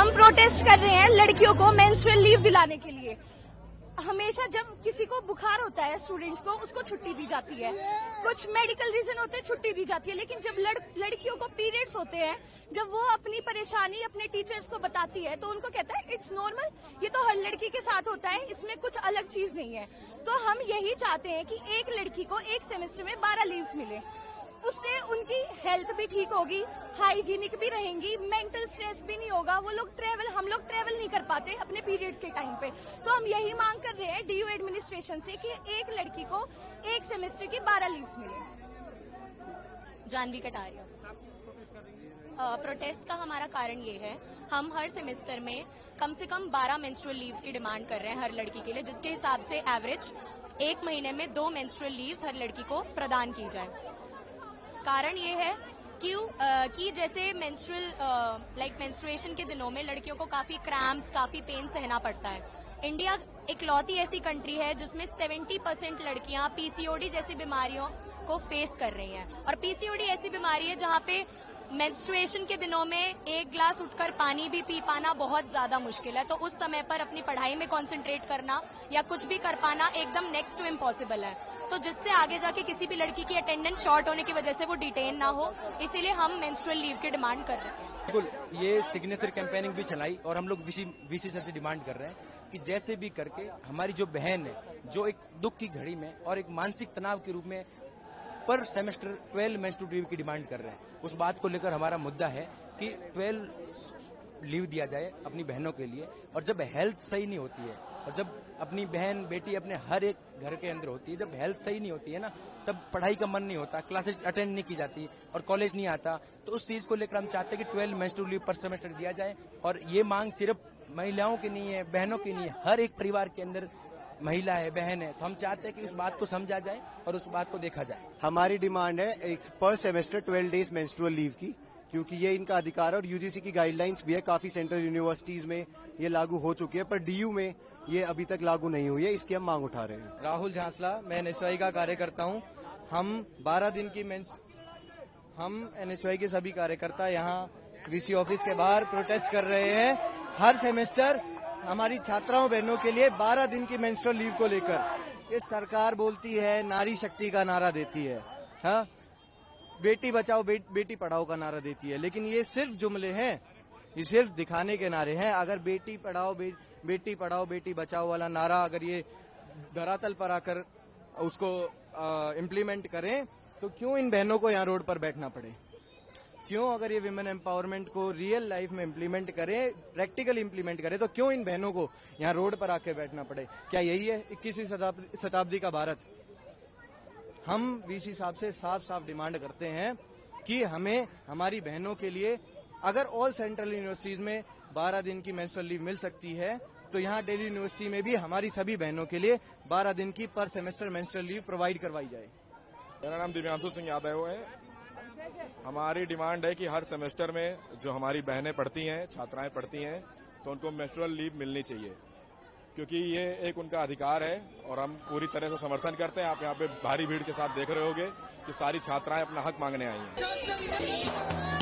हम प्रोटेस्ट कर रहे हैं लड़कियों को मेंस्ट्रुअल लीव दिलाने के लिए। हमेशा जब किसी को बुखार होता है स्टूडेंट्स को, उसको छुट्टी दी जाती है, कुछ मेडिकल रीजन होते हैं छुट्टी दी जाती है, लेकिन जब लड़कियों को पीरियड्स होते हैं, जब वो अपनी परेशानी अपने टीचर्स को बताती है तो उनको कहता है इट्स नॉर्मल, ये तो हर लड़की के साथ होता है, इसमें कुछ अलग चीज नहीं है। तो हम यही चाहते हैं कि एक लड़की को एक सेमेस्टर में 12 लीव्स मिले, उससे उनकी हेल्थ भी ठीक होगी, हाइजीनिक भी रहेंगी, मेंटल स्ट्रेस भी नहीं होगा। हम लोग ट्रेवल नहीं कर पाते अपने पीरियड्स के टाइम पे, तो हम यही मांग कर रहे हैं डीयू एडमिनिस्ट्रेशन से कि एक लड़की को एक सेमेस्टर की 12 लीव्स मिले। जानवी कटारिया। प्रोटेस्ट का हमारा कारण ये है, हम हर सेमेस्टर में कम से कम 12 मेंस्ट्रुअल लीव्स की डिमांड कर रहे हैं हर लड़की के लिए, जिसके हिसाब से एवरेज एक महीने में 2 मेंस्ट्रुअल लीव्स हर लड़की को प्रदान की जाए। कारण ये है कि जैसे मेंस्ट्रुएशन के दिनों में लड़कियों को काफी क्रैम्प्स, काफी पेन सहना पड़ता है। इंडिया इकलौती ऐसी कंट्री है जिसमें 70% लड़कियां पीसीओडी जैसी बीमारियों को फेस कर रही हैं, और पीसीओडी ऐसी बीमारी है जहां पे मेंस्ट्रुएशन के दिनों में एक ग्लास उठकर पानी भी पी पाना बहुत ज्यादा मुश्किल है। तो उस समय पर अपनी पढ़ाई में कंसंट्रेट करना या कुछ भी कर पाना एकदम नेक्स्ट टू इम्पॉसिबल है, तो जिससे आगे जाके किसी भी लड़की की अटेंडेंस शॉर्ट होने की वजह से वो डिटेन ना हो, इसीलिए हम मेंस्ट्रुअल लीव की डिमांड कर रहे हैं। बिल्कुल, ये सिग्नेचर कैंपेनिंग भी चलाई और हम लोग वीसी सर से डिमांड कर रहे हैं कि जैसे भी करके हमारी जो बहन है, जो एक दुख की घड़ी में और एक मानसिक तनाव के रूप में पर सेमेस्टर 12 मेंस्ट्रुअल लीव की डिमांड कर रहे हैं, उस बात को लेकर हमारा मुद्दा है कि 12 लीव दिया जाए अपनी बहनों के लिए। और जब हेल्थ सही नहीं होती है, और जब अपनी बहन बेटी अपने हर एक घर के अंदर होती है, जब हेल्थ सही नहीं होती है ना, तब पढ़ाई का मन नहीं होता, क्लासेस अटेंड नहीं की जाती और कॉलेज नहीं आता। तो उस चीज को लेकर हम चाहते हैं कि 12 मेंस्ट्रुअल लीव पर सेमेस्टर दिया जाए। और ये मांग सिर्फ महिलाओं की नहीं है, बहनों की नहीं है, हर एक परिवार के अंदर महिला है, बहन है, तो हम चाहते हैं कि उस बात को समझा जाए और उस बात को देखा जाए। हमारी डिमांड है एक पर सेमेस्टर 12 डेज मेंस्ट्रुअल लीव की, क्योंकि ये इनका अधिकार है और यूजीसी की गाइडलाइंस भी है, काफी सेंट्रल यूनिवर्सिटीज में ये लागू हो चुकी है, पर डीयू में ये अभी तक लागू नहीं हुई है, इसकी हम मांग उठा रहे हैं। राहुल झांसला, मैं एनएसवाई का कार्यकर्ता हूँ। हम 12 दिन की हम एनएसवाई के सभी कार्यकर्ता यहाँ वीसी ऑफिस के बाहर प्रोटेस्ट कर रहे हैं। हर सेमेस्टर हमारी छात्राओं बहनों के लिए 12 दिन की मेंस्ट्रुअल लीव को लेकर ये सरकार बोलती है, नारी शक्ति का नारा देती है, हाँ, बेटी बचाओ बेटी पढ़ाओ का नारा देती है, लेकिन ये सिर्फ जुमले हैं, ये सिर्फ दिखाने के नारे हैं। अगर बेटी पढ़ाओ बेटी बचाओ वाला नारा अगर ये धरातल पर आकर उसको इम्प्लीमेंट करें तो क्यों इन बहनों को यहाँ रोड पर बैठना पड़े? क्यों, अगर ये विमेन एम्पावरमेंट को रियल लाइफ में इम्प्लीमेंट करें, प्रैक्टिकल इम्प्लीमेंट करें, तो क्यों इन बहनों को यहाँ रोड पर आके बैठना पड़े? क्या यही है 21वीं शताब्दी का भारत? हम वीसी साहब से साफ साफ डिमांड करते हैं कि हमें हमारी बहनों के लिए, अगर ऑल सेंट्रल यूनिवर्सिटीज में 12 दिन की मेंस्ट्रुअल लीव मिल सकती है, तो यहाँ दिल्ली यूनिवर्सिटी में भी हमारी सभी बहनों के लिए 12 दिन की पर सेमेस्टर मेंस्ट्रुअल लीव प्रोवाइड करवाई जाए। मेरा नाम दिव्यांशु सिंह यादव है। हमारी डिमांड है कि हर सेमेस्टर में जो हमारी बहनें पढ़ती हैं, छात्राएं पढ़ती हैं, तो उनको मेंस्ट्रुअल लीव मिलनी चाहिए, क्योंकि ये एक उनका अधिकार है और हम पूरी तरह से समर्थन करते हैं। आप यहाँ पे भारी भीड़ के साथ देख रहे होंगे कि सारी छात्राएं अपना हक मांगने आई हैं।